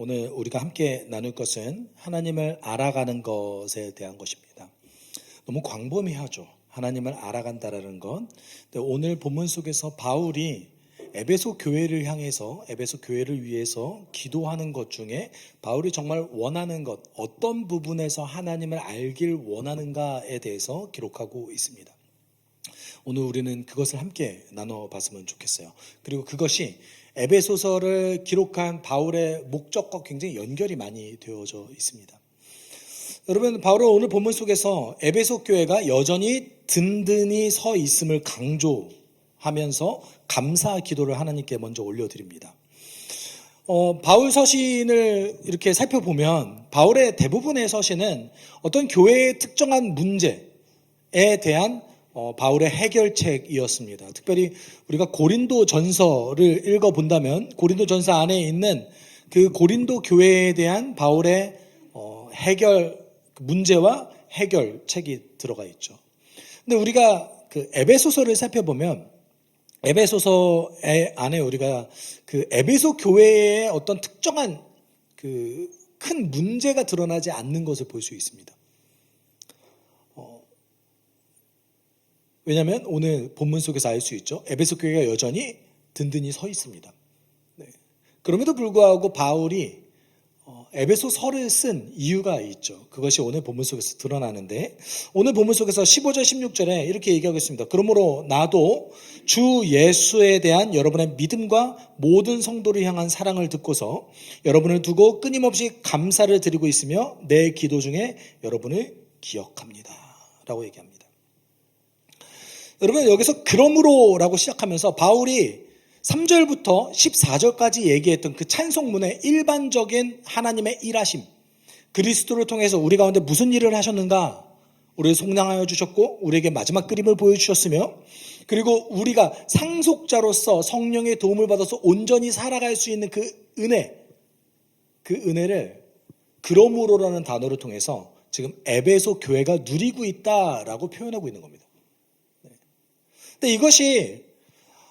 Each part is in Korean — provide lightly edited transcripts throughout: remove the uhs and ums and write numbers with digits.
오늘 우리가 함께 나눌 것은 하나님을 알아가는 것에 대한 것입니다. 너무 광범위하죠. 하나님을 알아간다라는 것. 오늘 본문 속에서 바울이 에베소 교회를 향해서, 에베소 교회를 위해서 기도하는 것 중에 바울이 정말 원하는 것, 어떤 부분에서 하나님을 알길 원하는가에 대해서 기록하고 있습니다. 오늘 우리는 그것을 함께 나눠봤으면 좋겠어요. 그리고 그것이 에베소서를 기록한 바울의 목적과 굉장히 연결이 많이 되어져 있습니다. 여러분, 바울은 오늘 본문 속에서 에베소 교회가 여전히 든든히 서 있음을 강조하면서 감사 기도를 하나님께 먼저 올려드립니다. 바울 서신을 이렇게 살펴보면 바울의 대부분의 서신은 어떤 교회의 특정한 문제에 대한 바울의 해결책이었습니다. 특별히 우리가 고린도 전서를 읽어본다면 고린도 전서 안에 있는 그 고린도 교회에 대한 바울의 해결 문제와 해결책이 들어가 있죠. 근데 우리가 그 에베소서를 살펴보면 에베소서 안에 우리가 그 에베소 교회의 어떤 특정한 그 큰 문제가 드러나지 않는 것을 볼 수 있습니다. 왜냐하면 오늘 본문 속에서 알 수 있죠. 에베소 교회가 여전히 든든히 서 있습니다. 네. 그럼에도 불구하고 바울이 에베소서를 쓴 이유가 있죠. 그것이 오늘 본문 속에서 드러나는데 오늘 본문 속에서 15절 16절에 이렇게 얘기하고 있습니다. 그러므로 나도 주 예수에 대한 여러분의 믿음과 모든 성도를 향한 사랑을 듣고서 여러분을 두고 끊임없이 감사를 드리고 있으며 내 기도 중에 여러분을 기억합니다 라고 얘기합니다. 여러분, 여기서 그러므로라고 시작하면서 바울이 3절부터 14절까지 얘기했던 그 찬송문의 일반적인 하나님의 일하심, 그리스도를 통해서 우리 가운데 무슨 일을 하셨는가, 우리를 속량하여 주셨고 우리에게 마지막 그림을 보여주셨으며, 그리고 우리가 상속자로서 성령의 도움을 받아서 온전히 살아갈 수 있는 그 은혜를 그러므로라는 단어를 통해서 지금 에베소 교회가 누리고 있다라고 표현하고 있는 겁니다. 근데 이것이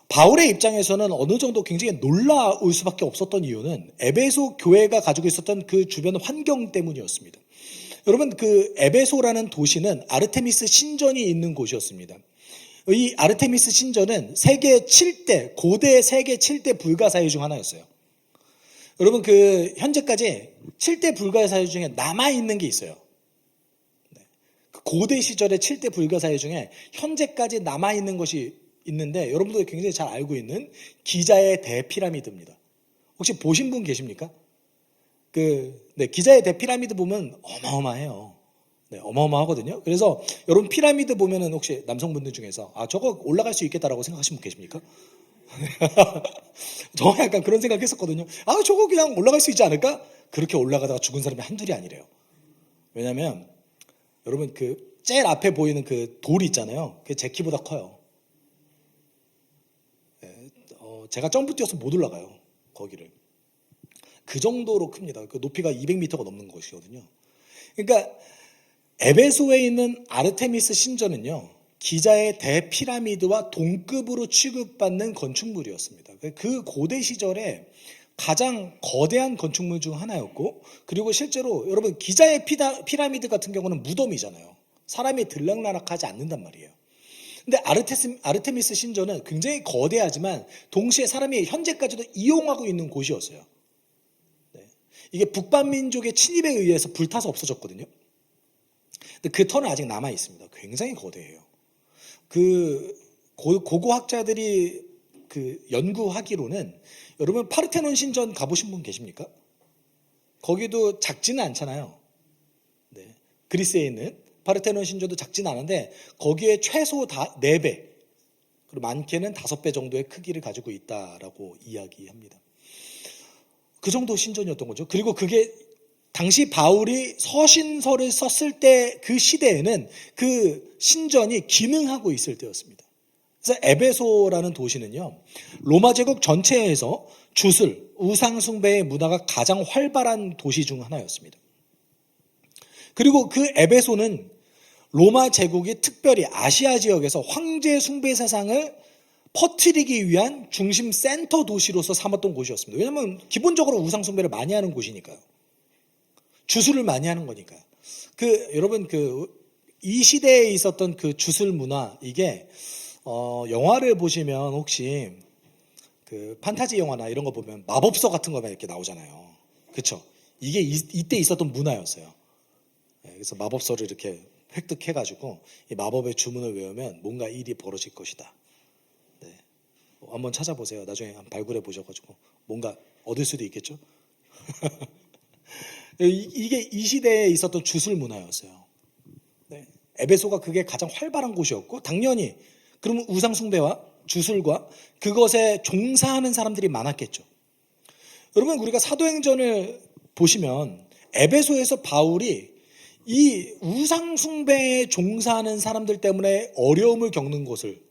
바울의 입장에서는 어느 정도 굉장히 놀라울 수밖에 없었던 이유는 에베소 교회가 가지고 있었던 그 주변 환경 때문이었습니다. 여러분, 그 에베소라는 도시는 아르테미스 신전이 있는 곳이었습니다. 이 아르테미스 신전은 세계 7대, 고대 세계 7대 불가사의 중 하나였어요. 여러분, 그 현재까지 7대 불가사의 중에 남아있는 게 있어요. 고대 시절의 7대 불가사의 중에 현재까지 남아있는 것이 있는데 여러분들이 굉장히 잘 알고 있는 기자의 대피라미드입니다. 혹시 보신 분 계십니까? 기자의 대피라미드 보면 어마어마해요. 네, 어마어마하거든요. 그래서 여러분 피라미드 보면은 혹시 남성분들 중에서 저거 올라갈 수 있겠다라고 생각하시는 분 계십니까? 저 약간 그런 생각했었거든요. 저거 그냥 올라갈 수 있지 않을까? 그렇게 올라가다가 죽은 사람이 한둘이 아니래요. 왜냐하면 여러분 그 제일 앞에 보이는 그 돌이 있잖아요. 그게 제 키보다 커요. 제가 점프 뛰어서 못 올라가요. 거기를. 그 정도로 큽니다. 그 높이가 200m가 넘는 것이거든요. 그러니까 에베소에 있는 아르테미스 신전은요, 기자의 대피라미드와 동급으로 취급받는 건축물이었습니다. 그 고대 시절에 가장 거대한 건축물 중 하나였고, 그리고 실제로 여러분 기자의 피라미드 같은 경우는 무덤이잖아요. 사람이 들락날락하지 않는단 말이에요. 근데 아르테미스 신전은 굉장히 거대하지만 동시에 사람이 현재까지도 이용하고 있는 곳이었어요. 네. 이게 북반민족의 침입에 의해서 불타서 없어졌거든요. 근데 그 터는 아직 남아 있습니다. 굉장히 거대해요. 고고학자들이 연구하기로는 여러분 파르테논 신전 가보신 분 계십니까? 거기도 작지는 않잖아요. 네. 그리스에 있는 파르테논 신전도 작지는 않은데 거기에 최소 4배, 그리고 많게는 5배 정도의 크기를 가지고 있다라고 이야기합니다. 그 정도 신전이었던 거죠. 그리고 그게 당시 바울이 서신서를 썼을 때 그 시대에는 그 신전이 기능하고 있을 때였습니다. 그래서 에베소라는 도시는요, 로마 제국 전체에서 주술, 우상 숭배의 문화가 가장 활발한 도시 중 하나였습니다. 그리고 그 에베소는 로마 제국이 특별히 아시아 지역에서 황제 숭배 사상을 퍼뜨리기 위한 중심 센터 도시로서 삼았던 곳이었습니다. 왜냐하면 기본적으로 우상숭배를 많이 하는 곳이니까요. 주술을 많이 하는 거니까요. 여러분 이 시대에 있었던 그 주술 문화, 이게 영화를 보시면 혹시 그 판타지 영화나 이런 거 보면 마법서 같은 거만 이렇게 나오잖아요. 그렇죠? 이게 이때 있었던 문화였어요. 그래서 마법서를 이렇게 획득해가지고 이 마법의 주문을 외우면 뭔가 일이 벌어질 것이다. 네. 한번 찾아보세요. 나중에 한번 발굴해 보셔가지고 뭔가 얻을 수도 있겠죠. 이게 이 시대에 있었던 주술 문화였어요. 네. 에베소가 그게 가장 활발한 곳이었고, 당연히 그러면 우상숭배와 주술과 그것에 종사하는 사람들이 많았겠죠. 여러분, 우리가 사도행전을 보시면 에베소에서 바울이 이 우상숭배에 종사하는 사람들 때문에 어려움을 겪는 것을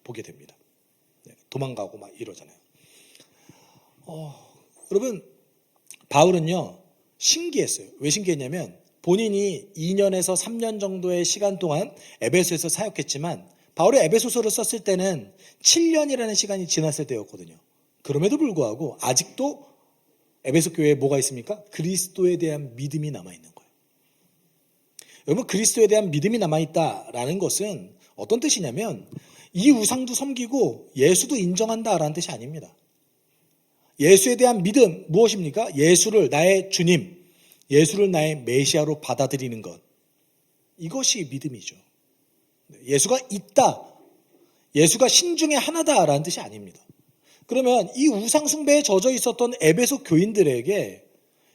보게 됩니다. 도망가고 막 이러잖아요. 여러분, 바울은요 신기했어요. 왜 신기했냐면 본인이 2년에서 3년 정도의 시간 동안 에베소에서 사역했지만, 바울이 에베소서를 썼을 때는 7년이라는 시간이 지났을 때였거든요. 그럼에도 불구하고 아직도 에베소 교회에 뭐가 있습니까? 그리스도에 대한 믿음이 남아있는 거예요. 여러분, 그리스도에 대한 믿음이 남아있다라는 것은 어떤 뜻이냐면 이 우상도 섬기고 예수도 인정한다라는 뜻이 아닙니다. 예수에 대한 믿음, 무엇입니까? 예수를 나의 주님, 예수를 나의 메시아로 받아들이는 것, 이것이 믿음이죠. 예수가 있다, 예수가 신중의 하나다라는 뜻이 아닙니다. 그러면 이 우상숭배에 젖어 있었던 에베소 교인들에게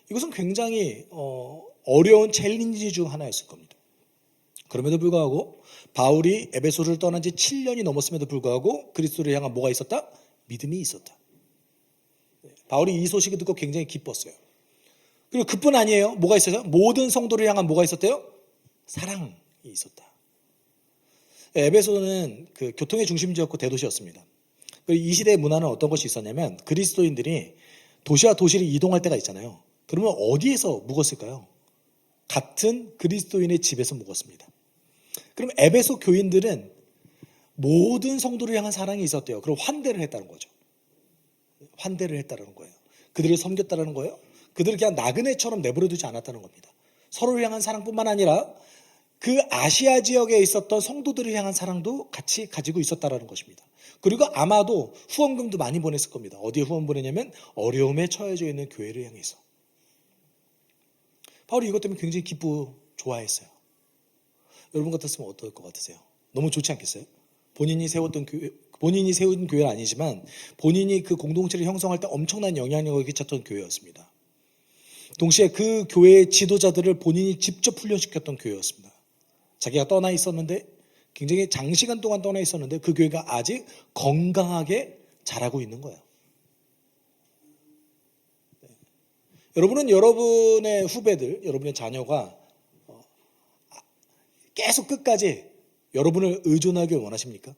이것은 굉장히 어려운 챌린지 중 하나였을 겁니다. 그럼에도 불구하고 바울이 에베소를 떠난 지 7년이 넘었음에도 불구하고 그리스도를 향한 뭐가 있었다? 믿음이 있었다. 바울이 이 소식을 듣고 굉장히 기뻤어요. 그리고 그뿐 아니에요. 뭐가 있어요? 모든 성도를 향한 뭐가 있었대요? 사랑이 있었다. 에베소는 그 교통의 중심지였고 대도시였습니다. 그리고 이 시대의 문화는 어떤 것이 있었냐면, 그리스도인들이 도시와 도시를 이동할 때가 있잖아요. 그러면 어디에서 묵었을까요? 같은 그리스도인의 집에서 묵었습니다. 그럼 에베소 교인들은 모든 성도를 향한 사랑이 있었대요. 그럼 환대를 했다는 거죠. 환대를 했다는 거예요. 그들을 섬겼다는 거예요. 그들을 그냥 나그네처럼 내버려두지 않았다는 겁니다. 서로를 향한 사랑뿐만 아니라 그 아시아 지역에 있었던 성도들을 향한 사랑도 같이 가지고 있었다는 것입니다. 그리고 아마도 후원금도 많이 보냈을 겁니다. 어디에 후원 보내냐면 어려움에 처해져 있는 교회를 향해서. 바울이 이것 때문에 굉장히 기쁘고 좋아했어요. 여러분 같았으면 어떨 것 같으세요? 너무 좋지 않겠어요? 본인이 세운 교회는 아니지만 본인이 그 공동체를 형성할 때 엄청난 영향력을 끼쳤던 교회였습니다. 동시에 그 교회의 지도자들을 본인이 직접 훈련시켰던 교회였습니다. 자기가 떠나 있었는데, 굉장히 장시간 동안 떠나 있었는데 그 교회가 아직 건강하게 자라고 있는 거예요. 네. 여러분은 여러분의 후배들, 여러분의 자녀가 계속 끝까지 여러분을 의존하길 원하십니까?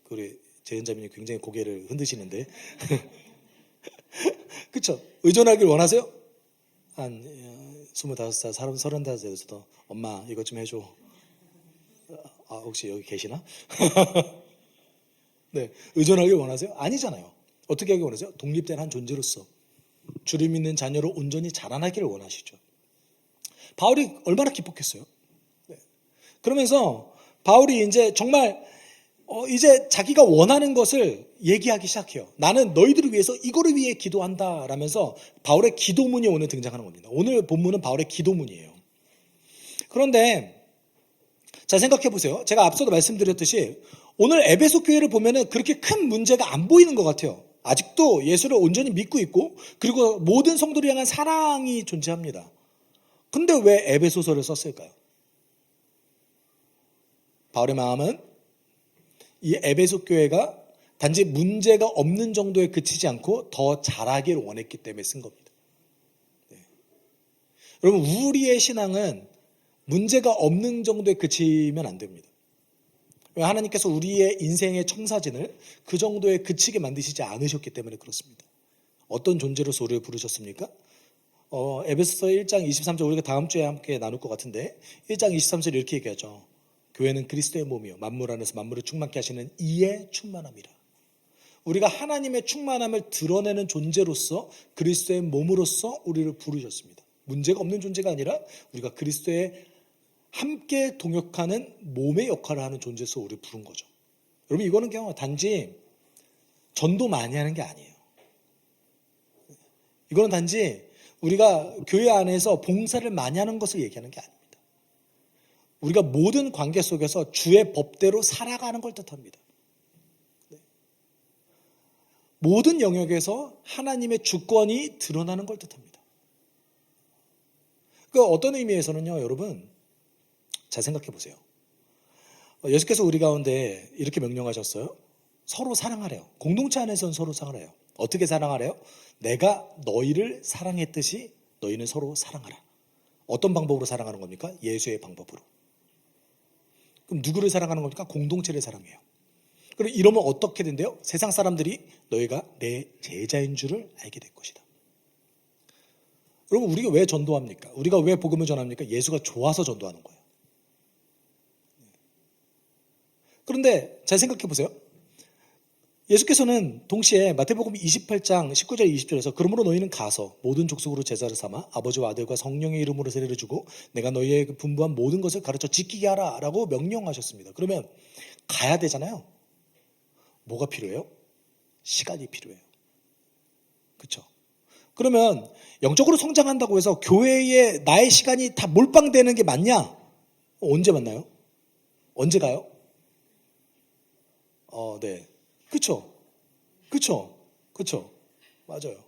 우리 재현자님이 굉장히 고개를 흔드시는데 그렇죠? 의존하길 원하세요? 한 25살, 35살에서도 엄마 이것 좀 해줘. 혹시 여기 계시나? 네, 의존하길 원하세요? 아니잖아요. 어떻게 하길 원하세요? 독립된 한 존재로서 주를 믿는 자녀로 온전히 자라나기를 원하시죠. 바울이 얼마나 기뻤겠어요. 네. 그러면서 바울이 이제 정말 이제 자기가 원하는 것을 얘기하기 시작해요. 나는 너희들을 위해서 이거를 위해 기도한다 라면서 바울의 기도문이 오늘 등장하는 겁니다. 오늘 본문은 바울의 기도문이에요. 그런데 자, 생각해 보세요. 제가 앞서도 말씀드렸듯이 오늘 에베소 교회를 보면은 그렇게 큰 문제가 안 보이는 것 같아요. 아직도 예수를 온전히 믿고 있고, 그리고 모든 성도를 향한 사랑이 존재합니다. 근데 왜 에베소서를 썼을까요? 바울의 마음은 이 에베소 교회가 단지 문제가 없는 정도에 그치지 않고 더 자라기를 원했기 때문에 쓴 겁니다. 네. 여러분, 우리의 신앙은 문제가 없는 정도에 그치면 안 됩니다. 왜? 하나님께서 우리의 인생의 청사진을 그 정도에 그치게 만드시지 않으셨기 때문에 그렇습니다. 어떤 존재로서 우리를 부르셨습니까? 에베소서 1장 23절, 우리가 다음 주에 함께 나눌 것 같은데 1장 23절 이렇게 얘기하죠. 교회는 그리스도의 몸이요 만물 안에서 만물을 충만케 하시는 이의 충만함이라. 우리가 하나님의 충만함을 드러내는 존재로서 그리스도의 몸으로서 우리를 부르셨습니다. 문제가 없는 존재가 아니라 우리가 그리스도의 함께 동역하는 몸의 역할을 하는 존재로서 우리를 부른 거죠. 여러분 이거는 그냥 단지 전도 많이 하는 게 아니에요. 이거는 단지 우리가 교회 안에서 봉사를 많이 하는 것을 얘기하는 게 아닙니다. 우리가 모든 관계 속에서 주의 법대로 살아가는 걸 뜻합니다. 모든 영역에서 하나님의 주권이 드러나는 걸 뜻합니다. 그 어떤 의미에서는요, 여러분 잘 생각해 보세요. 예수께서 우리 가운데 이렇게 명령하셨어요. 서로 사랑하래요. 공동체 안에서는 서로 사랑하래요. 어떻게 사랑하래요? 내가 너희를 사랑했듯이 너희는 서로 사랑하라. 어떤 방법으로 사랑하는 겁니까? 예수의 방법으로. 그럼 누구를 사랑하는 겁니까? 공동체를 사랑해요. 그럼 이러면 어떻게 된대요? 세상 사람들이 너희가 내 제자인 줄을 알게 될 것이다. 여러분 우리가 왜 전도합니까? 우리가 왜 복음을 전합니까? 예수가 좋아서 전도하는 거예요. 그런데 잘 생각해 보세요. 예수께서는 동시에 마태복음 28장 19절 20절에서 그러므로 너희는 가서 모든 족속으로 제자를 삼아 아버지와 아들과 성령의 이름으로 세례를 주고 내가 너희에게 분부한 모든 것을 가르쳐 지키게 하라 라고 명령하셨습니다. 그러면 가야 되잖아요. 뭐가 필요해요? 시간이 필요해요. 그렇죠? 그러면 영적으로 성장한다고 해서 교회에 나의 시간이 다 몰빵되는 게 맞냐? 언제 만나요? 언제 가요? 네. 그쵸? 맞아요.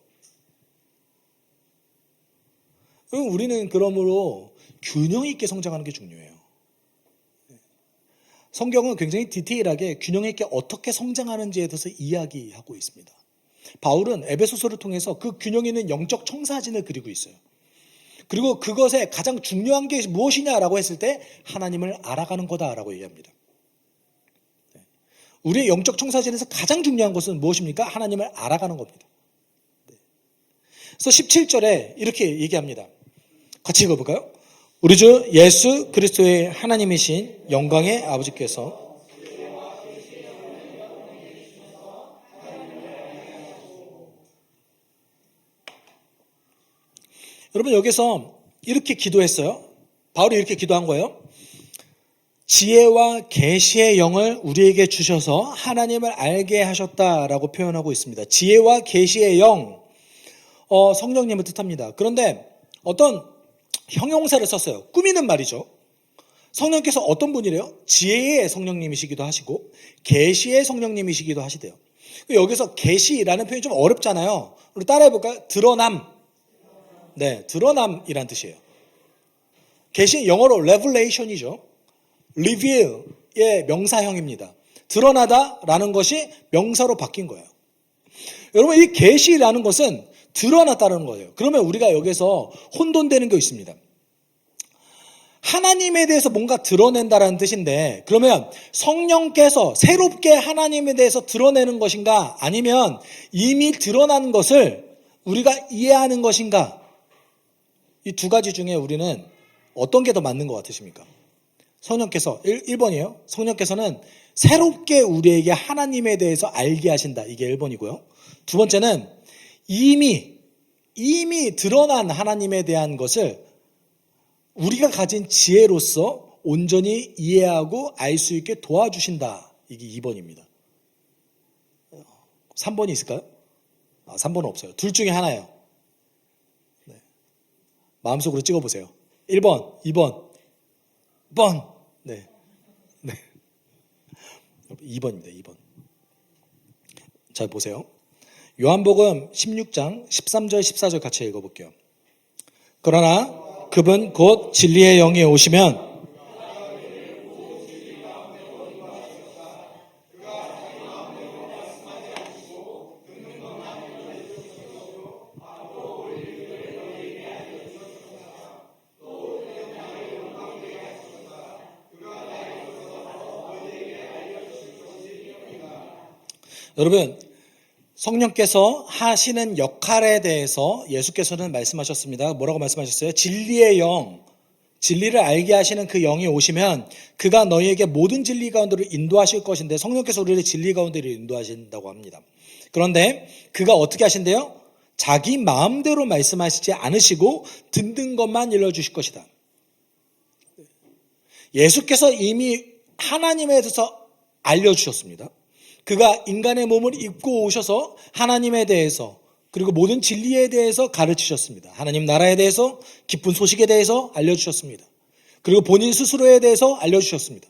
그럼 우리는 그러므로 균형 있게 성장하는 게 중요해요. 성경은 굉장히 디테일하게 균형 있게 어떻게 성장하는지에 대해서 이야기하고 있습니다. 바울은 에베소서를 통해서 그 균형 있는 영적 청사진을 그리고 있어요. 그리고 그것에 가장 중요한 게 무엇이냐라고 했을 때 하나님을 알아가는 거다라고 얘기합니다. 우리의 영적 청사진에서 가장 중요한 것은 무엇입니까? 하나님을 알아가는 겁니다. 그래서 17절에 이렇게 얘기합니다. 같이 읽어볼까요? 우리 주 예수 그리스도의 하나님이신 영광의 아버지께서 여러분 여기서 이렇게 기도했어요. 바울이 이렇게 기도한 거예요. 지혜와 계시의 영을 우리에게 주셔서 하나님을 알게 하셨다라고 표현하고 있습니다. 지혜와 계시의 영, 성령님을 뜻합니다. 그런데 어떤 형용사를 썼어요. 꾸미는 말이죠. 성령께서 어떤 분이래요? 지혜의 성령님이시기도 하시고 계시의 성령님이시기도 하시대요. 여기서 계시라는 표현이 좀 어렵잖아요. 우리 따라해볼까요? 드러남. 네, 드러남이란 뜻이에요. 계시 영어로 revelation이죠. reveal의 명사형입니다. 드러나다라는 것이 명사로 바뀐 거예요. 여러분 이 계시라는 것은 드러났다는 거예요. 그러면 우리가 여기서 혼돈되는 게 있습니다. 하나님에 대해서 뭔가 드러낸다라는 뜻인데 그러면 성령께서 새롭게 하나님에 대해서 드러내는 것인가 아니면 이미 드러난 것을 우리가 이해하는 것인가? 이 두 가지 중에 우리는 어떤 게 더 맞는 것 같으십니까? 성령께서 1번이에요. 성령께서는 새롭게 우리에게 하나님에 대해서 알게 하신다. 이게 1번이고요. 두 번째는 이미 드러난 하나님에 대한 것을 우리가 가진 지혜로서 온전히 이해하고 알 수 있게 도와주신다. 이게 2번입니다. 3번이 있을까요? 3번은 없어요. 둘 중에 하나예요. 네. 마음속으로 찍어보세요. 1번, 2번. 네. 2번입니다. 2번. 잘 보세요. 요한복음 16장 13절 14절 같이 읽어볼게요. 그러나 그분 곧 진리의 영이 오시면 여러분 성령께서 하시는 역할에 대해서 예수께서는 말씀하셨습니다. 뭐라고 말씀하셨어요? 진리의 영, 진리를 알게 하시는 그 영이 오시면 그가 너희에게 모든 진리 가운데로 인도하실 것인데, 성령께서 우리를 진리 가운데로 인도하신다고 합니다. 그런데 그가 어떻게 하신대요? 자기 마음대로 말씀하시지 않으시고 듣는 것만 일러주실 것이다. 예수께서 이미 하나님에 대해서 알려주셨습니다. 그가 인간의 몸을 입고 오셔서 하나님에 대해서, 그리고 모든 진리에 대해서 가르치셨습니다. 하나님 나라에 대해서, 기쁜 소식에 대해서 알려주셨습니다. 그리고 본인 스스로에 대해서 알려주셨습니다.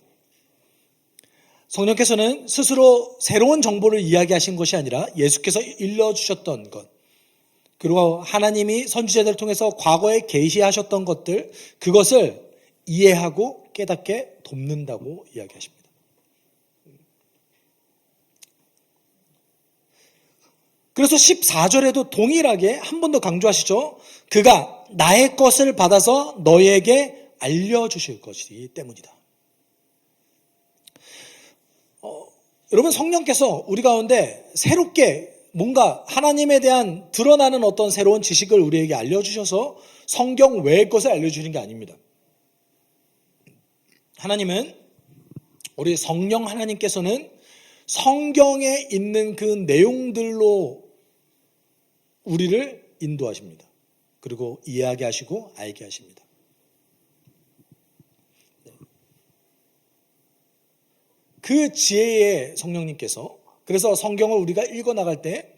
성령께서는 스스로 새로운 정보를 이야기하신 것이 아니라 예수께서 일러주셨던 것, 그리고 하나님이 선지자들을 통해서 과거에 계시하셨던 것들, 그것을 이해하고 깨닫게 돕는다고 이야기하십니다. 그래서 14절에도 동일하게 한 번 더 강조하시죠. 그가 나의 것을 받아서 너희에게 알려주실 것이기 때문이다. 여러분, 성령께서 우리 가운데 새롭게 뭔가 하나님에 대한 드러나는 어떤 새로운 지식을 우리에게 알려주셔서 성경 외의 것을 알려주시는 게 아닙니다. 하나님은, 우리 성령 하나님께서는 성경에 있는 그 내용들로 우리를 인도하십니다. 그리고 이해하게 하시고 알게 하십니다. 그 지혜의 성령님께서, 그래서 성경을 우리가 읽어나갈 때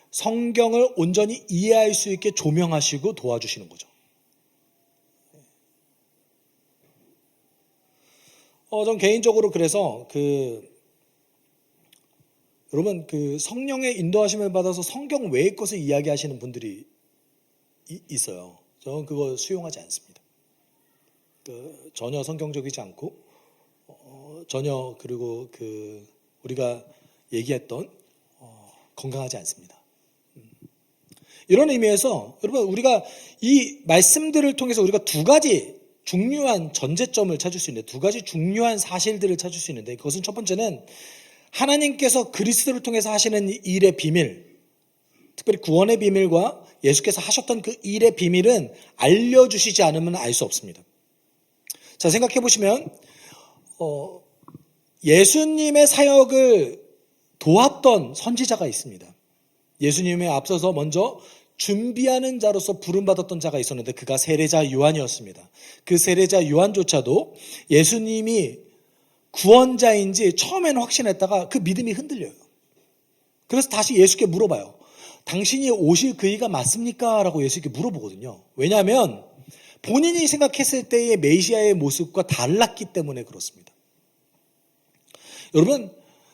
성경을 온전히 이해할 수 있게 조명하시고 도와주시는 거죠. 전 개인적으로 그래서 여러분, 성령의 인도하심을 받아서 성경 외의 것을 이야기하시는 분들이 있어요. 저는 그거 수용하지 않습니다. 전혀 성경적이지 않고, 전혀, 그리고 우리가 얘기했던 건강하지 않습니다. 이런 의미에서 여러분, 우리가 이 말씀들을 통해서 우리가 두 가지 중요한 전제점을 찾을 수 있는데, 두 가지 중요한 사실들을 찾을 수 있는데, 그것은 첫 번째는 하나님께서 그리스도를 통해서 하시는 일의 비밀, 특별히 구원의 비밀과 예수께서 하셨던 그 일의 비밀은 알려주시지 않으면 알 수 없습니다. 자, 생각해 보시면 예수님의 사역을 도왔던 선지자가 있습니다. 예수님에 앞서서 먼저 준비하는 자로서 부름받았던 자가 있었는데, 그가 세례자 요한이었습니다. 그 세례자 요한조차도 예수님이 구원자인지 처음에는 확신했다가 그 믿음이 흔들려요. 그래서 다시 예수께 물어봐요. 당신이 오실 그이가 맞습니까? 라고 예수께 물어보거든요. 왜냐하면 본인이 생각했을 때의 메시아의 모습과 달랐기 때문에 그렇습니다. 여러분,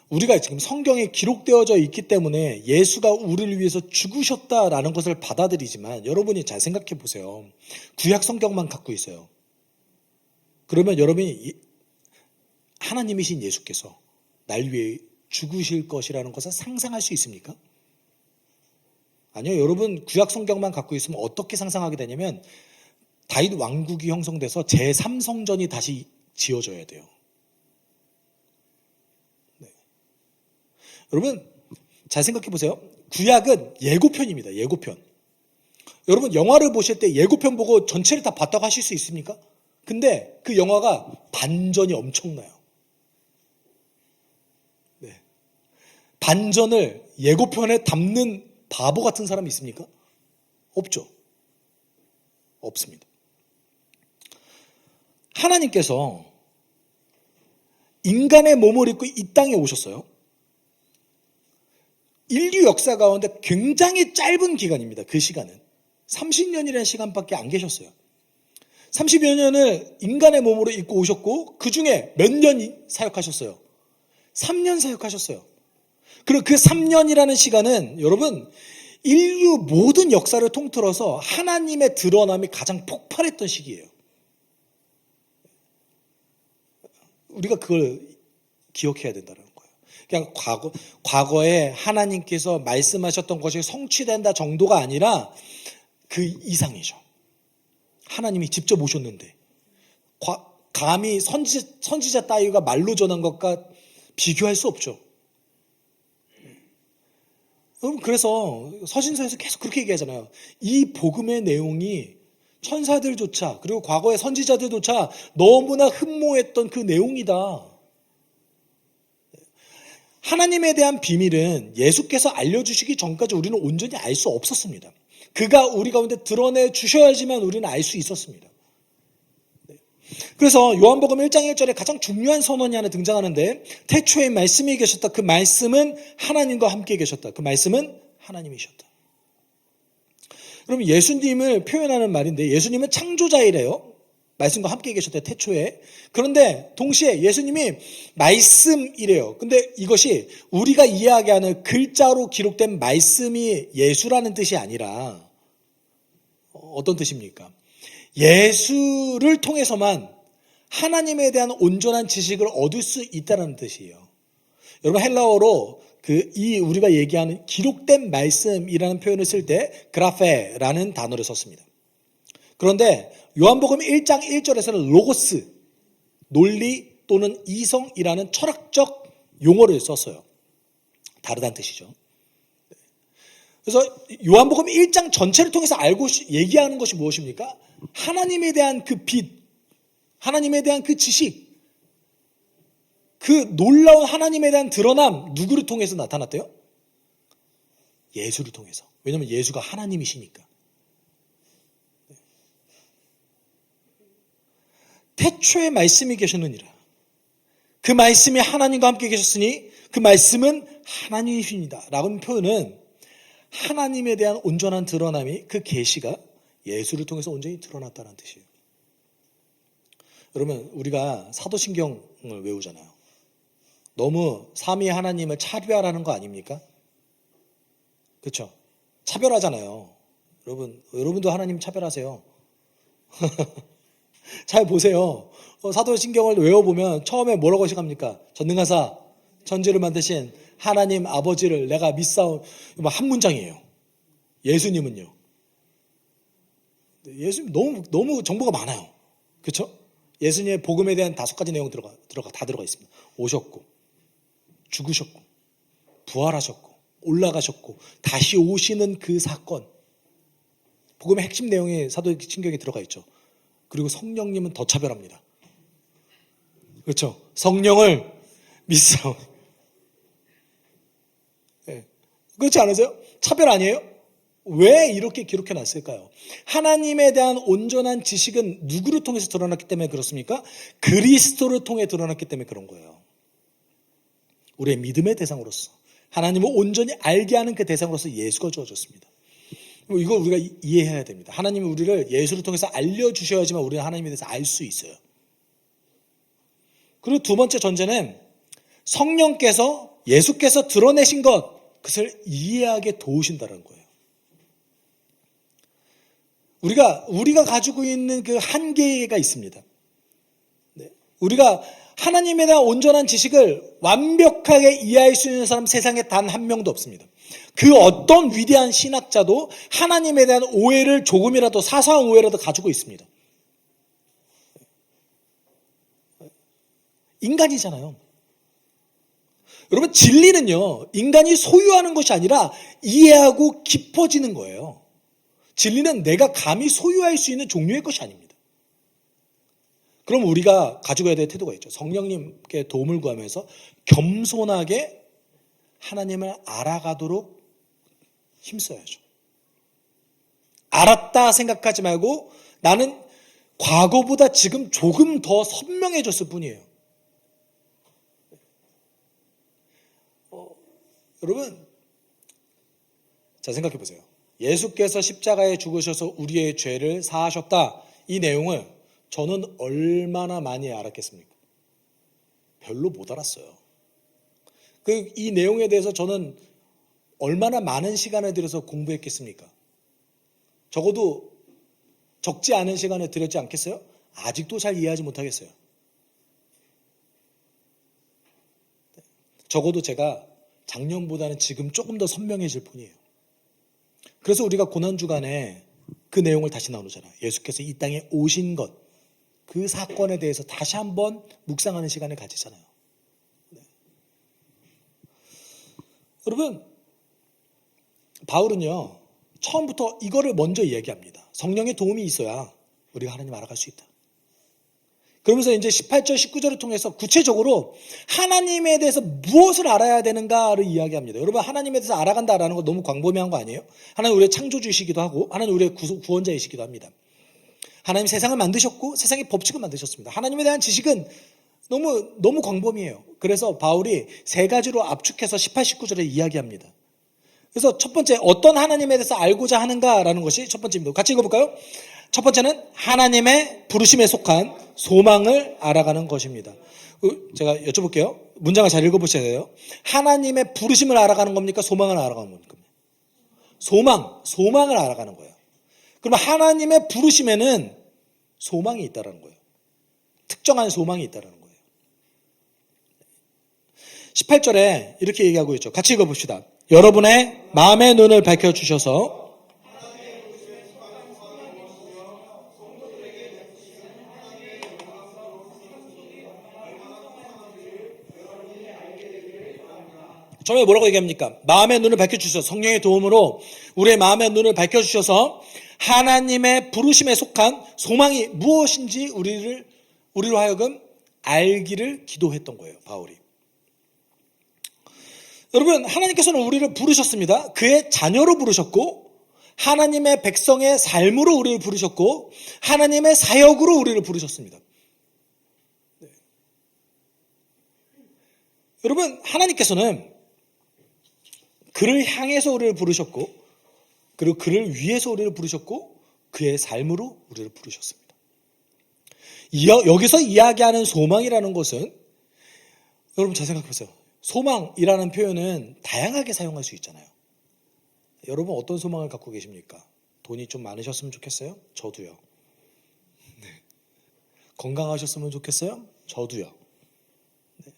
우리가 지금 성경에 기록되어져 있기 때문에 예수가 우리를 위해서 죽으셨다라는 것을 받아들이지만, 여러분이 잘 생각해 보세요. 구약 성경만 갖고 있어요. 그러면 여러분이 하나님이신 예수께서 날 위해 죽으실 것이라는 것을 상상할 수 있습니까? 아니요. 여러분, 구약 성경만 갖고 있으면 어떻게 상상하게 되냐면, 다윗 왕국이 형성돼서 제3성전이 다시 지어져야 돼요. 네. 여러분, 잘 생각해 보세요. 구약은 예고편입니다. 예고편. 여러분, 영화를 보실 때 예고편 보고 전체를 다 봤다고 하실 수 있습니까? 근데 그 영화가 반전이 엄청나요. 네. 반전을 예고편에 담는 바보 같은 사람이 있습니까? 없죠. 없습니다. 하나님께서 인간의 몸을 입고 이 땅에 오셨어요. 인류 역사 가운데 굉장히 짧은 기간입니다. 그 시간은 30년이라는 시간밖에 안 계셨어요. 30여 년을 인간의 몸으로 입고 오셨고, 그 중에 몇 년 사역하셨어요? 3년 사역하셨어요. 그리고 그 3년이라는 시간은 여러분, 인류 모든 역사를 통틀어서 하나님의 드러남이 가장 폭발했던 시기예요. 우리가 그걸 기억해야 된다는 거예요. 그냥 과거에 하나님께서 말씀하셨던 것이 성취된다 정도가 아니라 그 이상이죠. 하나님이 직접 오셨는데, 감히 선지자 따위가 말로 전한 것과 비교할 수 없죠. 그래서 서신서에서 계속 그렇게 얘기하잖아요. 이 복음의 내용이 천사들조차 그리고 과거의 선지자들조차 너무나 흠모했던 그 내용이다. 하나님에 대한 비밀은 예수께서 알려주시기 전까지 우리는 온전히 알 수 없었습니다. 그가 우리 가운데 드러내 주셔야지만 우리는 알 수 있었습니다. 그래서 요한복음 1장 1절에 가장 중요한 선언이 하나 등장하는데 태초에 말씀이 계셨다. 그 말씀은 하나님과 함께 계셨다. 그 말씀은 하나님이셨다. 그럼 예수님을 표현하는 말인데 예수님은 창조자이래요. 말씀과 함께 계셨대 태초에. 그런데 동시에 예수님이 말씀이래요. 근데 이것이 우리가 이해하게 하는 글자로 기록된 말씀이 예수라는 뜻이 아니라 어떤 뜻입니까? 예수를 통해서만 하나님에 대한 온전한 지식을 얻을 수 있다는 뜻이에요. 여러분 헬라어로 우리가 얘기하는 기록된 말씀이라는 표현을 쓸 때 그라페라는 단어를 썼습니다. 그런데 요한복음 1장 1절에서는 로고스, 논리 또는 이성이라는 철학적 용어를 썼어요. 다르다는 뜻이죠. 그래서 요한복음 1장 전체를 통해서 얘기하는 것이 무엇입니까? 하나님에 대한 그 빛, 하나님에 대한 그 지식, 그 놀라운 하나님에 대한 드러남 누구를 통해서 나타났대요? 예수를 통해서. 왜냐하면 예수가 하나님이시니까. 태초에 말씀이 계셨느니라. 그 말씀이 하나님과 함께 계셨으니 그 말씀은 하나님이십니다. 라는 표현은 하나님에 대한 온전한 드러남이 그 계시가 예수를 통해서 온전히 드러났다는 뜻이에요. 여러분 우리가 사도신경을 외우잖아요. 너무 삼위 하나님을 차별하는 거 아닙니까? 그렇죠? 차별하잖아요. 여러분도 하나님 차별하세요. 잘 보세요. 사도신경을 외워보면 처음에 뭐라고 시작합니까? 전능하사 천지를 만드신 하나님 아버지를 내가 믿사오. 한 문장이에요. 예수님은요. 예수님 너무 정보가 많아요. 그렇죠? 예수님의 복음에 대한 5가지 내용 다 들어가 있습니다. 오셨고 죽으셨고 부활하셨고 올라가셨고 다시 오시는 그 사건. 복음의 핵심 내용이 사도신경에 들어가 있죠. 그리고 성령님은 더 차별합니다. 그렇죠? 성령을 믿사오니. 네. 그렇지 않으세요? 차별 아니에요? 왜 이렇게 기록해 놨을까요? 하나님에 대한 온전한 지식은 누구를 통해서 드러났기 때문에 그렇습니까? 그리스도를 통해 드러났기 때문에 그런 거예요. 우리의 믿음의 대상으로서 하나님을 온전히 알게 하는 그 대상으로서 예수가 주어졌습니다. 이걸 우리가 이해해야 됩니다. 하나님이 우리를 예수를 통해서 알려주셔야지만 우리는 하나님에 대해서 알 수 있어요. 그리고 두 번째 전제는 성령께서 예수께서 드러내신 그것을 이해하게 도우신다는 거예요. 우리가 가지고 있는 그 한계가 있습니다. 네. 우리가 하나님에 대한 온전한 지식을 완벽하게 이해할 수 있는 사람 세상에 단 한 명도 없습니다. 그 어떤 위대한 신학자도 하나님에 대한 오해를 조금이라도 사소한 오해라도 가지고 있습니다. 인간이잖아요. 여러분 진리는요 인간이 소유하는 것이 아니라 이해하고 깊어지는 거예요. 진리는 내가 감히 소유할 수 있는 종류의 것이 아닙니다. 그럼 우리가 가지고 해야 될 태도가 있죠. 성령님께 도움을 구하면서 겸손하게 하나님을 알아가도록 힘써야죠. 알았다 생각하지 말고 나는 과거보다 지금 조금 더 선명해졌을 뿐이에요. 여러분 자 생각해 보세요. 예수께서 십자가에 죽으셔서 우리의 죄를 사하셨다. 이 내용을 저는 얼마나 많이 알았겠습니까? 별로 못 알았어요. 이 내용에 대해서 저는 얼마나 많은 시간을 들여서 공부했겠습니까? 적어도 적지 않은 시간을 들였지 않겠어요? 아직도 잘 이해하지 못하겠어요. 적어도 제가 작년보다는 지금 조금 더 선명해질 뿐이에요. 그래서 우리가 고난주간에 그 내용을 다시 나누잖아요. 예수께서 이 땅에 오신 것, 그 사건에 대해서 다시 한번 묵상하는 시간을 가지잖아요. 네. 여러분, 바울은요, 처음부터 이거를 먼저 이야기합니다. 성령의 도움이 있어야 우리가 하나님 알아갈 수 있다. 그러면서 이제 18절, 19절을 통해서 구체적으로 하나님에 대해서 무엇을 알아야 되는가를 이야기합니다. 여러분, 하나님에 대해서 알아간다라는 거 너무 광범위한 거 아니에요? 하나님 우리의 창조주이시기도 하고 하나님 우리의 구원자이시기도 합니다. 하나님 세상을 만드셨고 세상의 법칙을 만드셨습니다. 하나님에 대한 지식은 너무 광범위해요. 그래서 바울이 세 가지로 압축해서 18, 19절에 이야기합니다. 그래서 첫 번째, 어떤 하나님에 대해서 알고자 하는가라는 것이 첫 번째입니다. 같이 읽어볼까요? 첫 번째는 하나님의 부르심에 속한 소망을 알아가는 것입니다. 제가 여쭤볼게요. 문장을 잘 읽어보셔야 돼요. 하나님의 부르심을 알아가는 겁니까? 소망을 알아가는 겁니까? 소망을 알아가는 거예요. 그러면 하나님의 부르심에는 소망이 있다는 거예요. 특정한 소망이 있다는 거예요. 18절에 이렇게 얘기하고 있죠. 같이 읽어봅시다. 여러분의 마음의 눈을 밝혀주셔서 처음에 뭐라고 얘기합니까? 마음의 눈을 밝혀주셔서 성령의 도움으로 우리의 마음의 눈을 밝혀주셔서 하나님의 부르심에 속한 소망이 무엇인지 우리로 하여금 알기를 기도했던 거예요. 바울이. 여러분, 하나님께서는 우리를 부르셨습니다. 그의 자녀로 부르셨고 하나님의 백성의 삶으로 우리를 부르셨고 하나님의 사역으로 우리를 부르셨습니다. 네. 여러분, 하나님께서는 그를 향해서 우리를 부르셨고 그리고 그를 위해서 우리를 부르셨고 그의 삶으로 우리를 부르셨습니다. 여기서 이야기하는 소망이라는 것은 여러분 잘 생각해 보세요. 소망이라는 표현은 다양하게 사용할 수 있잖아요. 여러분 어떤 소망을 갖고 계십니까? 돈이 좀 많으셨으면 좋겠어요? 저도요. 네. 건강하셨으면 좋겠어요? 저도요. 네.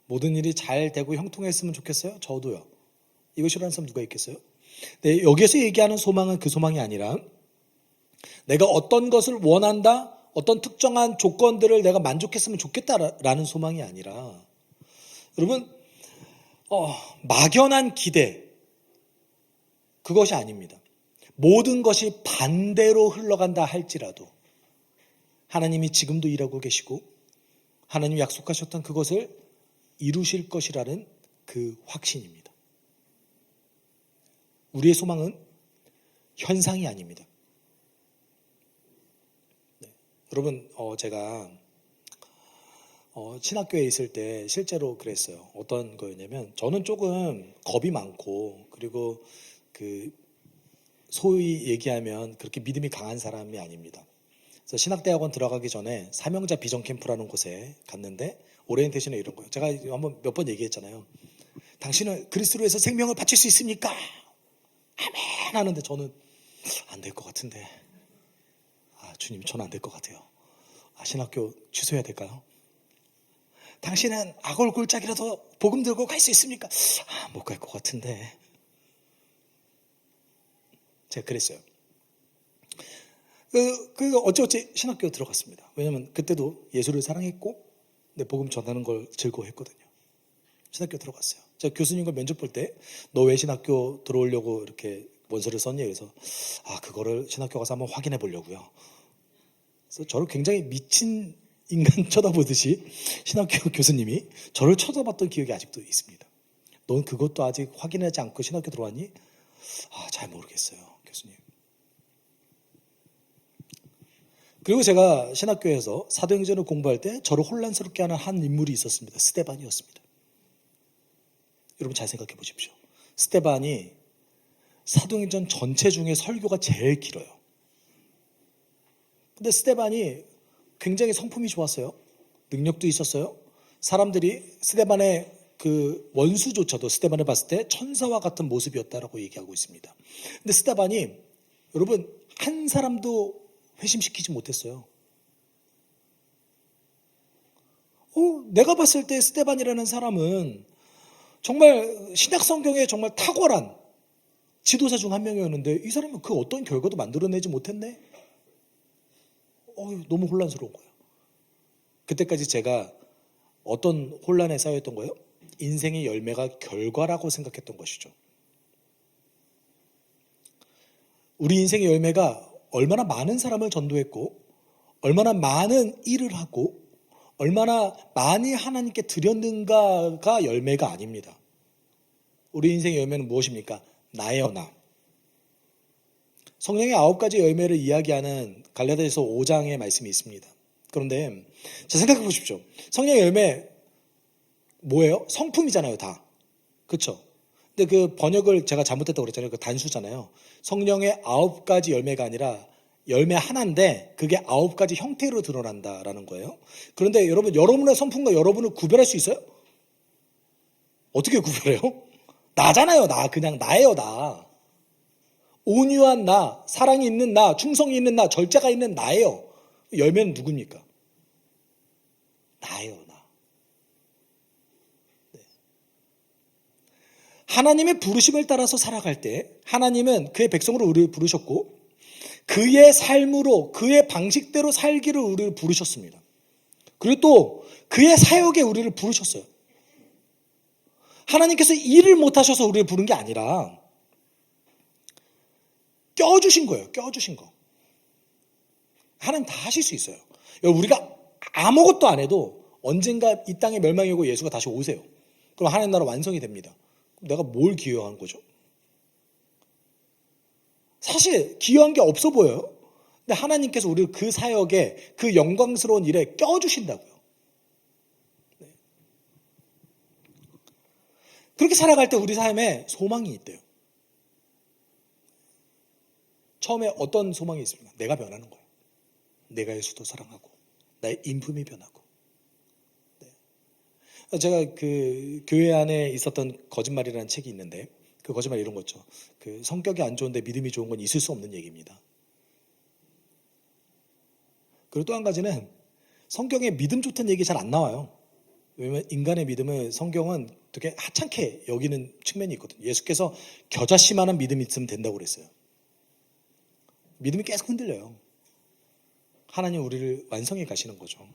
모든 일이 잘 되고 형통했으면 좋겠어요? 저도요. 이거 싫어하는 사람 누가 있겠어요? 네, 여기서 얘기하는 소망은 그 소망이 아니라 내가 어떤 것을 원한다, 어떤 특정한 조건들을 내가 만족했으면 좋겠다라는 소망이 아니라 여러분 막연한 기대 그것이 아닙니다. 모든 것이 반대로 흘러간다 할지라도 하나님이 지금도 일하고 계시고 하나님이 약속하셨던 그것을 이루실 것이라는 그 확신입니다. 우리의 소망은 현상이 아닙니다. 네. 여러분 제가 신학교에 있을 때 실제로 그랬어요. 어떤 거였냐면 저는 조금 겁이 많고 그리고 소위 얘기하면 그렇게 믿음이 강한 사람이 아닙니다. 그래서 신학대학원 들어가기 전에 사명자 비전 캠프라는 곳에 갔는데 오리엔테이션에 이런 거예요. 제가 한번 몇 번 얘기했잖아요. 당신은 그리스도에서 생명을 바칠 수 있습니까? 아멘 하는데 저는 안 될 것 같은데 주님 저는 안 될 것 같아요. 신학교 취소해야 될까요? 당신은 악을 골짜기라도 복음 들고 갈 수 있습니까? 못 갈 것 같은데 제가 그랬어요. 어찌어찌 신학교 들어갔습니다. 왜냐하면 그때도 예수를 사랑했고 근데 복음 전하는 걸 즐거워했거든요. 신학교 들어갔어요. 제가 교수님과 면접 볼 때 너 왜 신학교 들어오려고 이렇게 원서를 썼니? 그래서 그거를 신학교 가서 한번 확인해 보려고요. 그래서 저를 굉장히 미친 인간 쳐다보듯이 신학교 교수님이 저를 쳐다봤던 기억이 아직도 있습니다. 넌 그것도 아직 확인하지 않고 신학교 들어왔니? 잘 모르겠어요, 교수님. 그리고 제가 신학교에서 사도행전을 공부할 때 저를 혼란스럽게 하는 한 인물이 있었습니다. 스데반이었습니다. 여러분 잘 생각해 보십시오. 스데반이 사도행전 전체 중에 설교가 제일 길어요. 근데 스데반이 굉장히 성품이 좋았어요. 능력도 있었어요. 사람들이 스데반의 그 원수조차도 스데반을 봤을 때 천사와 같은 모습이었다라고 얘기하고 있습니다. 근데 스데반이 여러분 한 사람도 회심시키지 못했어요. 내가 봤을 때 스데반이라는 사람은 정말 신약 성경에 정말 탁월한 지도자 중 한 명이었는데 이 사람은 그 어떤 결과도 만들어내지 못했네. 너무 혼란스러운 거예요. 그때까지 제가 어떤 혼란에 쌓였던 거예요? 인생의 열매가 결과라고 생각했던 것이죠. 우리 인생의 열매가 얼마나 많은 사람을 전도했고 얼마나 많은 일을 하고 얼마나 많이 하나님께 드렸는가가 열매가 아닙니다. 우리 인생의 열매는 무엇입니까? 나예요, 나. 성령의 9가지 열매를 이야기하는 갈라디아서 5장의 말씀이 있습니다. 그런데 자, 생각해 보십시오. 성령의 열매 뭐예요? 성품이잖아요, 다. 그렇죠? 근데 그 번역을 제가 잘못했다고 그랬잖아요. 그 단수잖아요. 성령의 9가지 열매가 아니라 열매 하나인데 그게 9가지 형태로 드러난다라는 거예요. 그런데 여러분, 여러분의 성품과 여러분을 구별할 수 있어요? 어떻게 구별해요? 나잖아요, 나. 그냥 나예요, 나. 온유한 나, 사랑이 있는 나, 충성이 있는 나, 절제가 있는 나예요. 열매는 누굽니까? 나예요, 나. 네. 하나님의 부르심을 따라서 살아갈 때 하나님은 그의 백성으로 우리를 부르셨고 그의 삶으로 그의 방식대로 살기를 우리를 부르셨습니다. 그리고 또 그의 사역에 우리를 부르셨어요. 하나님께서 일을 못하셔서 우리를 부른 게 아니라 껴주신 거예요. 껴주신 거. 하나님 다 하실 수 있어요. 우리가 아무것도 안 해도 언젠가 이 땅에 멸망이 오고 예수가 다시 오세요. 그럼 하나님 나라 완성이 됩니다. 그럼 내가 뭘 기여한 거죠? 사실 기여한 게 없어 보여요. 근데 하나님께서 우리를 그 사역에 그 영광스러운 일에 껴주신다고요. 네. 그렇게 살아갈 때 우리 삶에 소망이 있대요. 처음에 어떤 소망이 있습니까? 내가 변하는 거예요. 내가 예수도 사랑하고 나의 인품이 변하고. 네. 제가 그 교회 안에 있었던 거짓말이라는 책이 있는데 그 거짓말 이런 거죠. 그 성격이 안 좋은데 믿음이 좋은 건 있을 수 없는 얘기입니다. 그리고 또 한 가지는 성경에 믿음 좋다는 얘기 잘 안 나와요. 왜냐하면 인간의 믿음을 성경은 되게 하찮게 여기는 측면이 있거든요. 예수께서 겨자씨만한 믿음이 있으면 된다고 그랬어요. 믿음이 계속 흔들려요. 하나님 우리를 완성해 가시는 거죠.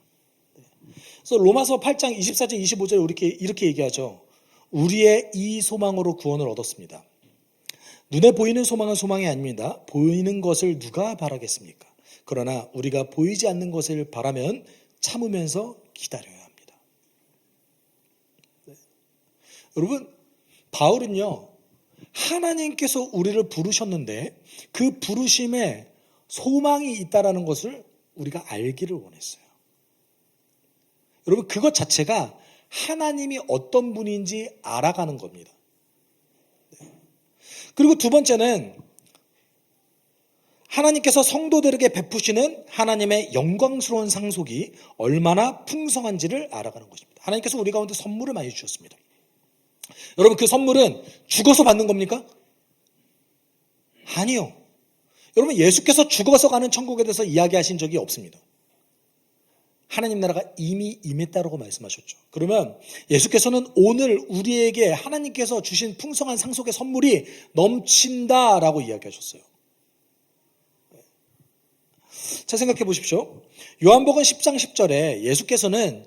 그래서 로마서 8장 24절 25절에 이렇게 얘기하죠. 우리의 이 소망으로 구원을 얻었습니다. 눈에 보이는 소망은 소망이 아닙니다. 보이는 것을 누가 바라겠습니까? 그러나 우리가 보이지 않는 것을 바라면 참으면서 기다려야 합니다. 네. 여러분, 바울은요, 하나님께서 우리를 부르셨는데 그 부르심에 소망이 있다라는 것을 우리가 알기를 원했어요. 여러분, 그것 자체가 하나님이 어떤 분인지 알아가는 겁니다. 그리고 두 번째는 하나님께서 성도들에게 베푸시는 하나님의 영광스러운 상속이 얼마나 풍성한지를 알아가는 것입니다. 하나님께서 우리 가운데 선물을 많이 주셨습니다. 여러분, 그 선물은 죽어서 받는 겁니까? 아니요. 여러분, 예수께서 죽어서 가는 천국에 대해서 이야기하신 적이 없습니다. 하나님 나라가 이미 임했다라고 말씀하셨죠. 그러면 예수께서는 오늘 우리에게 하나님께서 주신 풍성한 상속의 선물이 넘친다라고 이야기하셨어요. 자, 생각해 보십시오. 요한복음 10장 10절에 예수께서는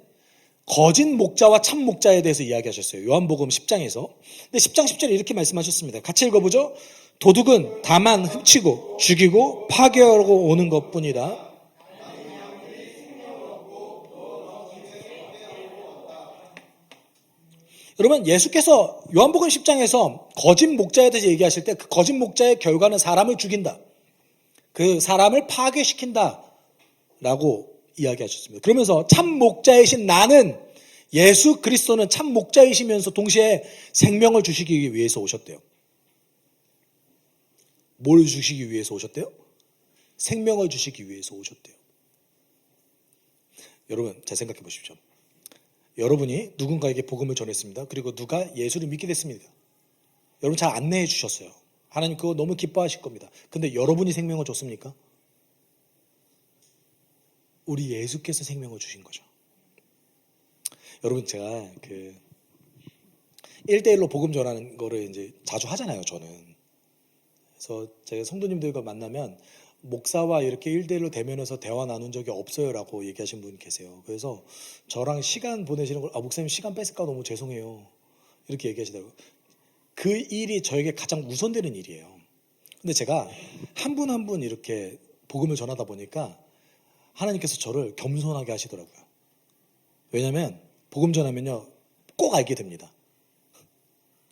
거짓 목자와 참 목자에 대해서 이야기하셨어요. 요한복음 10장에서. 근데 10장 10절에 이렇게 말씀하셨습니다. 같이 읽어보죠. 도둑은 다만 훔치고 죽이고 파괴하고 오는 것뿐이다. 여러분, 예수께서 요한복음 10장에서 거짓 목자에 대해서 얘기하실 때 그 거짓 목자의 결과는 사람을 죽인다. 그 사람을 파괴시킨다. 라고 이야기하셨습니다. 그러면서 참 목자이신 나는 예수 그리스도는 참 목자이시면서 동시에 생명을 주시기 위해서 오셨대요. 뭘 주시기 위해서 오셨대요? 생명을 주시기 위해서 오셨대요. 여러분, 잘 생각해 보십시오. 여러분이 누군가에게 복음을 전했습니다. 그리고 누가 예수를 믿게 됐습니다. 여러분 잘 안내해 주셨어요. 하나님 그거 너무 기뻐하실 겁니다. 근데 여러분이 생명을 줬습니까? 우리 예수께서 생명을 주신 거죠. 여러분, 제가 1대1로 복음 전하는 거를 이제 자주 하잖아요, 저는. 그래서 제가 성도님들과 만나면 목사와 이렇게 1대1로 대면해서 대화 나눈 적이 없어요라고 얘기하신 분 계세요. 그래서 저랑 시간 보내시는 걸, 목사님 시간 뺏을까 너무 죄송해요. 이렇게 얘기하시더라고요. 그 일이 저에게 가장 우선되는 일이에요. 근데 제가 한 분 한 분 이렇게 복음을 전하다 보니까 하나님께서 저를 겸손하게 하시더라고요. 왜냐하면 복음 전하면요 꼭 알게 됩니다.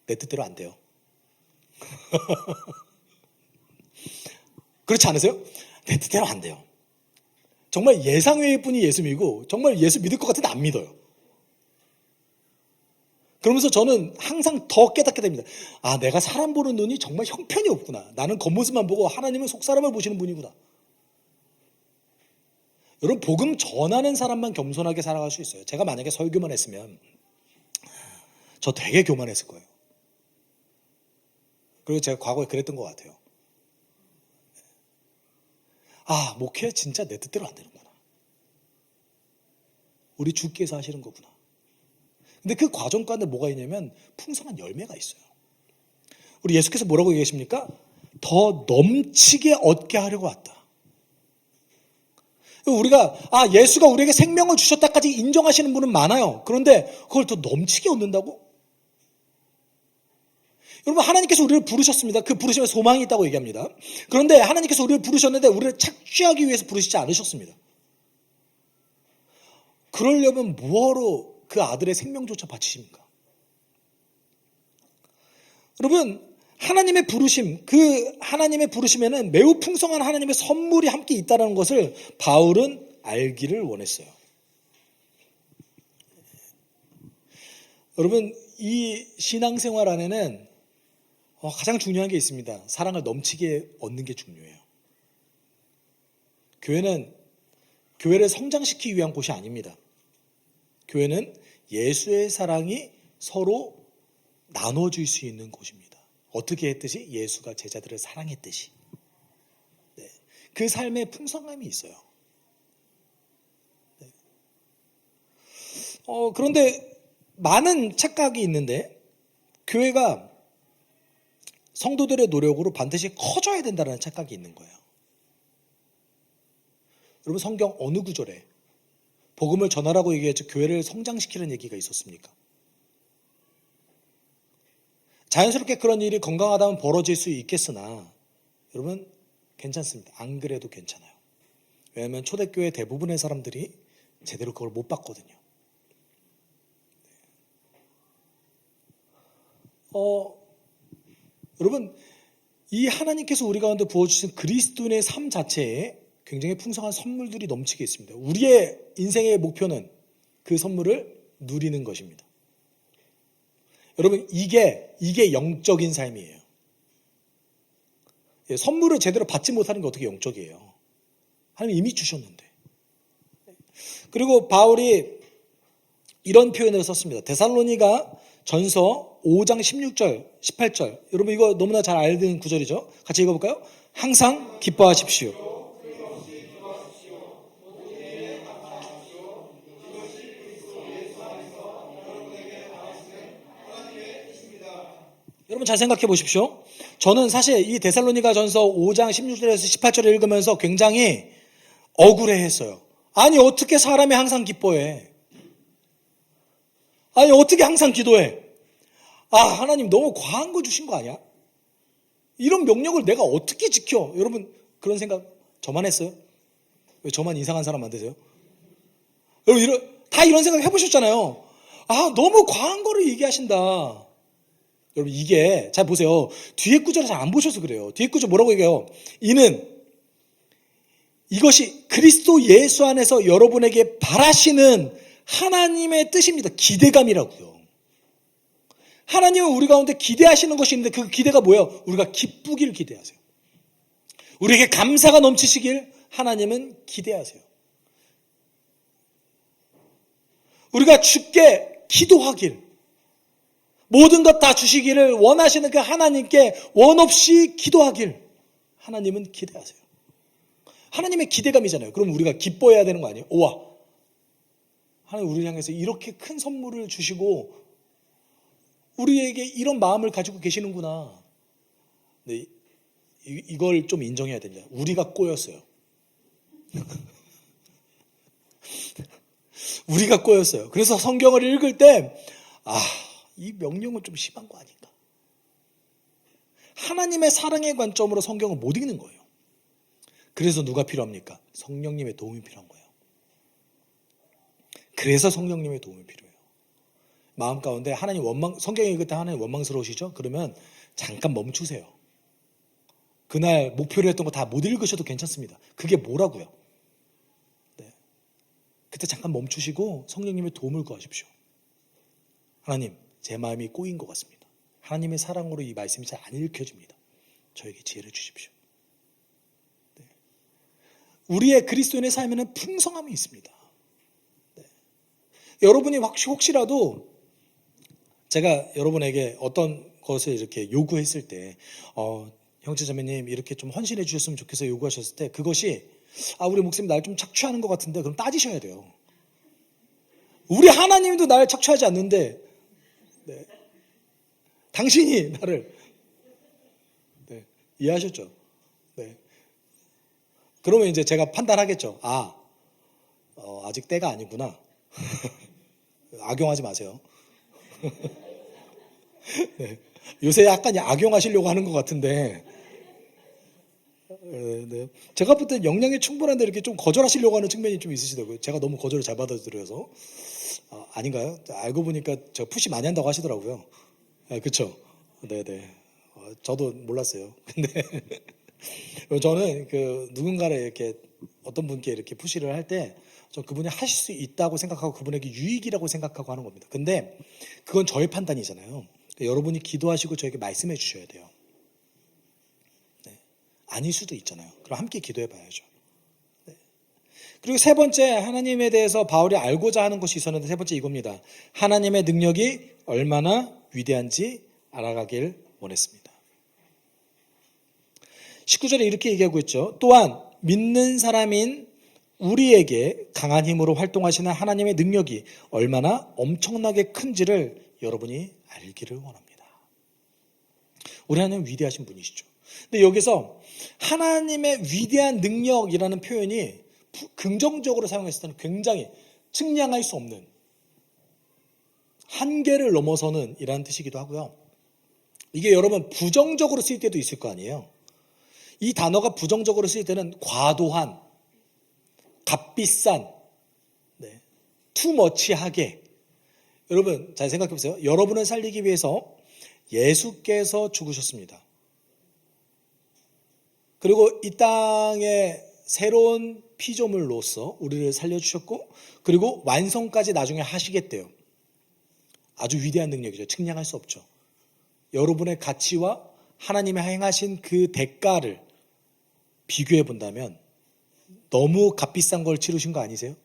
내 뜻대로 안 돼요. 그렇지 않으세요? 내 뜻대로 안 돼요. 정말 예상외의 분이 예수 믿고 정말 예수 믿을 것 같은데 안 믿어요. 그러면서 저는 항상 더 깨닫게 됩니다. 아, 내가 사람 보는 눈이 정말 형편이 없구나. 나는 겉모습만 보고 하나님은 속사람을 보시는 분이구나. 여러분, 복음 전하는 사람만 겸손하게 살아갈 수 있어요. 제가 만약에 설교만 했으면 저 되게 교만했을 거예요. 그리고 제가 과거에 그랬던 것 같아요. 아, 목회 진짜 내 뜻대로 안 되는구나. 우리 주께서 하시는 거구나. 근데 그 과정 가운데 뭐가 있냐면 풍성한 열매가 있어요. 우리 예수께서 뭐라고 얘기하십니까? 더 넘치게 얻게 하려고 왔다. 우리가 예수가 우리에게 생명을 주셨다까지 인정하시는 분은 많아요. 그런데 그걸 더 넘치게 얻는다고? 여러분, 하나님께서 우리를 부르셨습니다. 그 부르심에 소망이 있다고 얘기합니다. 그런데 하나님께서 우리를 부르셨는데 우리를 착취하기 위해서 부르시지 않으셨습니다. 그러려면 뭐하러 그 아들의 생명조차 바치십니까? 여러분, 하나님의 부르심, 그 하나님의 부르심에는 매우 풍성한 하나님의 선물이 함께 있다는 것을 바울은 알기를 원했어요. 여러분, 이 신앙생활 안에는 가장 중요한 게 있습니다. 사랑을 넘치게 얻는 게 중요해요. 교회를 성장시키기 위한 곳이 아닙니다. 교회는 예수의 사랑이 서로 나눠줄 수 있는 곳입니다. 어떻게 했듯이? 예수가 제자들을 사랑했듯이. 네. 그 삶에 풍성함이 있어요. 네. 그런데 많은 착각이 있는데 교회가 성도들의 노력으로 반드시 커져야 된다는 착각이 있는 거예요. 여러분, 성경 어느 구절에 복음을 전하라고 얘기했죠. 교회를 성장시키는 얘기가 있었습니까? 자연스럽게 그런 일이 건강하다면 벌어질 수 있겠으나 여러분, 괜찮습니다. 안 그래도 괜찮아요. 왜냐하면 초대교회 대부분의 사람들이 제대로 그걸 못 봤거든요. 여러분, 이 하나님께서 우리 가운데 부어주신 그리스도인의 삶 자체에 굉장히 풍성한 선물들이 넘치게 있습니다. 우리의 인생의 목표는 그 선물을 누리는 것입니다. 여러분, 이게 영적인 삶이에요. 선물을 제대로 받지 못하는 게 어떻게 영적이에요? 하나님 이미 주셨는데. 그리고 바울이 이런 표현을 썼습니다. 데살로니가 전서 5장 16절, 18절. 여러분, 이거 너무나 잘 알던 구절이죠. 같이 읽어볼까요? 항상 기뻐하십시오. 여러분, 잘 생각해 보십시오. 저는 사실 이 데살로니가 전서 5장 16절에서 18절을 읽으면서 굉장히 억울해했어요. 아니, 어떻게 사람이 항상 기뻐해? 아니, 어떻게 항상 기도해? 하나님 너무 과한 거 주신 거 아니야? 이런 명령을 내가 어떻게 지켜? 여러분, 그런 생각 저만 했어요? 왜 저만 이상한 사람 만드세요? 여러분, 다 이런 생각 해보셨잖아요. 너무 과한 거를 얘기하신다. 여러분, 이게 잘 보세요. 뒤에 구절을 잘 안 보셔서 그래요. 뒤에 구절 뭐라고 얘기해요? 이것이 그리스도 예수 안에서 여러분에게 바라시는 하나님의 뜻입니다. 기대감이라고요. 하나님은 우리 가운데 기대하시는 것이 있는데 그 기대가 뭐예요? 우리가 기쁘길 기대하세요. 우리에게 감사가 넘치시길 하나님은 기대하세요. 우리가 주께 기도하길, 모든 것 다 주시기를 원하시는 그 하나님께 원없이 기도하길 하나님은 기대하세요. 하나님의 기대감이잖아요. 그럼 우리가 기뻐해야 되는 거 아니에요? 우와, 하나님 우리를 향해서 이렇게 큰 선물을 주시고 우리에게 이런 마음을 가지고 계시는구나. 근데 이걸 좀 인정해야 됩니다. 우리가 꼬였어요. 우리가 꼬였어요. 그래서 성경을 읽을 때 이 명령은 좀 심한 거 아닌가? 하나님의 사랑의 관점으로 성경을 못 읽는 거예요. 그래서 누가 필요합니까? 성령님의 도움이 필요한 거예요. 그래서 성령님의 도움이 필요해요. 마음 가운데 하나님 성경 읽을 때 하나님 원망스러우시죠? 그러면 잠깐 멈추세요. 그날 목표로 했던 거 다 못 읽으셔도 괜찮습니다. 그게 뭐라고요? 네. 그때 잠깐 멈추시고 성령님의 도움을 구하십시오. 하나님, 제 마음이 꼬인 것 같습니다. 하나님의 사랑으로 이 말씀이 잘 안 읽혀집니다. 저에게 지혜를 주십시오. 네. 우리의 그리스도인의 삶에는 풍성함이 있습니다. 네. 여러분이 혹시라도 제가 여러분에게 어떤 것을 이렇게 요구했을 때 형제 자매님 이렇게 좀 헌신해 주셨으면 좋겠어요 요구하셨을 때 그것이 우리 목사님 날 좀 착취하는 것 같은데 그럼 따지셔야 돼요. 우리 하나님도 날 착취하지 않는데 네. 당신이 나를 네. 이해하셨죠? 네. 그러면 이제 제가 판단하겠죠. 아직 때가 아니구나. 악용하지 마세요. 네. 요새 약간 악용하시려고 하는 것 같은데 네. 제가 볼 때 역량이 충분한데 이렇게 좀 거절하시려고 하는 측면이 좀 있으시더라고요. 제가 너무 거절을 잘 받아들여서 아닌가요? 알고 보니까 저 푸시 많이 한다고 하시더라고요. 그렇죠? 네네. 저도 몰랐어요. 근데 저는 누군가를 이렇게 어떤 분께 이렇게 푸시를 할 때 저 그분이 하실 수 있다고 생각하고 그분에게 유익이라고 생각하고 하는 겁니다. 근데 그건 저의 판단이잖아요. 그러니까 여러분이 기도하시고 저에게 말씀해 주셔야 돼요. 네. 아닐 수도 있잖아요. 그럼 함께 기도해 봐야죠. 네. 그리고 세 번째 하나님에 대해서 바울이 알고자 하는 것이 있었는데 세 번째 이겁니다. 하나님의 능력이 얼마나 위대한지 알아가길 원했습니다. 19절에 이렇게 얘기하고 있죠. 또한 믿는 사람인 우리에게 강한 힘으로 활동하시는 하나님의 능력이 얼마나 엄청나게 큰지를 여러분이 알기를 원합니다. 우리 하나님 위대하신 분이시죠. 근데 여기서 하나님의 위대한 능력이라는 표현이 긍정적으로 사용했을 때는 굉장히 측량할 수 없는 한계를 넘어서는 이라는 뜻이기도 하고요. 이게 여러분 부정적으로 쓰일 때도 있을 거 아니에요. 이 단어가 부정적으로 쓰일 때는 과도한, 값비싼, 네, 투머치하게. 여러분 잘 생각해 보세요. 여러분을 살리기 위해서 예수께서 죽으셨습니다. 그리고 이 땅에 새로운 피조물로서 우리를 살려주셨고 그리고 완성까지 나중에 하시겠대요. 아주 위대한 능력이죠. 측량할 수 없죠. 여러분의 가치와 하나님의 행하신 그 대가를 비교해 본다면 너무 값비싼 걸 치르신 거 아니세요?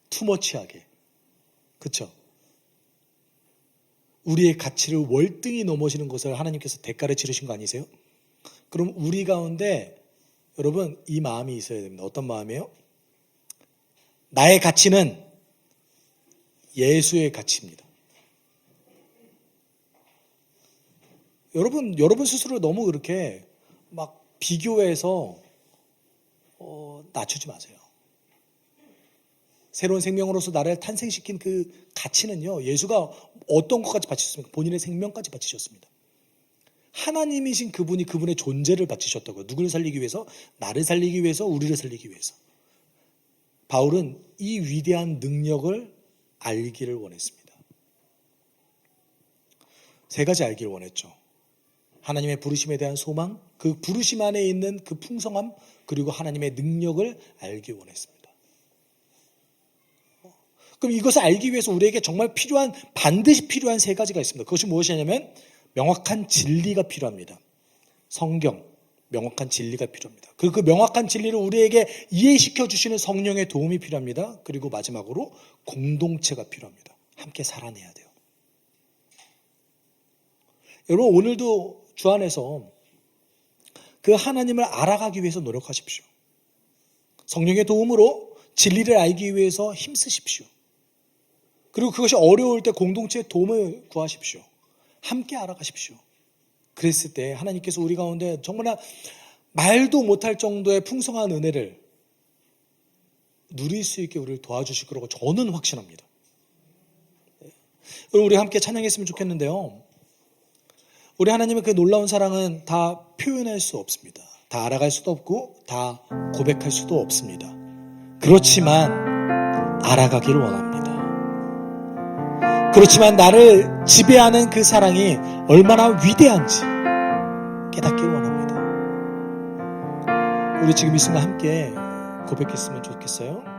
투머치하게. 그렇죠? 우리의 가치를 월등히 넘어지는 것을 하나님께서 대가를 치르신 거 아니세요? 그럼 우리 가운데 여러분 이 마음이 있어야 됩니다. 어떤 마음이에요? 나의 가치는 예수의 가치입니다. 여러분 스스로 너무 그렇게 막 비교해서 낮추지 마세요. 새로운 생명으로서 나를 탄생시킨 그 가치는요. 예수가 어떤 것까지 바치셨습니까? 본인의 생명까지 바치셨습니다. 하나님이신 그분이 그분의 존재를 바치셨다고요. 누구를 살리기 위해서? 나를 살리기 위해서, 우리를 살리기 위해서. 바울은 이 위대한 능력을 알기를 원했습니다. 세 가지 알기를 원했죠. 하나님의 부르심에 대한 소망, 그 부르심 안에 있는 그 풍성함, 그리고 하나님의 능력을 알기 원했습니다. 그럼 이것을 알기 위해서 우리에게 정말 반드시 필요한 세 가지가 있습니다. 그것이 무엇이냐면 명확한 진리가 필요합니다. 성경, 명확한 진리가 필요합니다. 그 명확한 진리를 우리에게 이해시켜 주시는 성령의 도움이 필요합니다. 그리고 마지막으로 공동체가 필요합니다. 함께 살아내야 돼요. 여러분 오늘도 주 안에서 그 하나님을 알아가기 위해서 노력하십시오. 성령의 도움으로 진리를 알기 위해서 힘쓰십시오. 그리고 그것이 어려울 때 공동체의 도움을 구하십시오. 함께 알아가십시오. 그랬을 때 하나님께서 우리 가운데 정말 말도 못할 정도의 풍성한 은혜를 누릴 수 있게 우리를 도와주실 거라고 저는 확신합니다. 우리 함께 찬양했으면 좋겠는데요. 우리 하나님의 그 놀라운 사랑은 다 표현할 수 없습니다. 다 알아갈 수도 없고 다 고백할 수도 없습니다. 그렇지만 알아가기를 원합니다. 그렇지만 나를 지배하는 그 사랑이 얼마나 위대한지 깨닫기를 원합니다. 우리 지금 이 순간 함께 고백했으면 좋겠어요.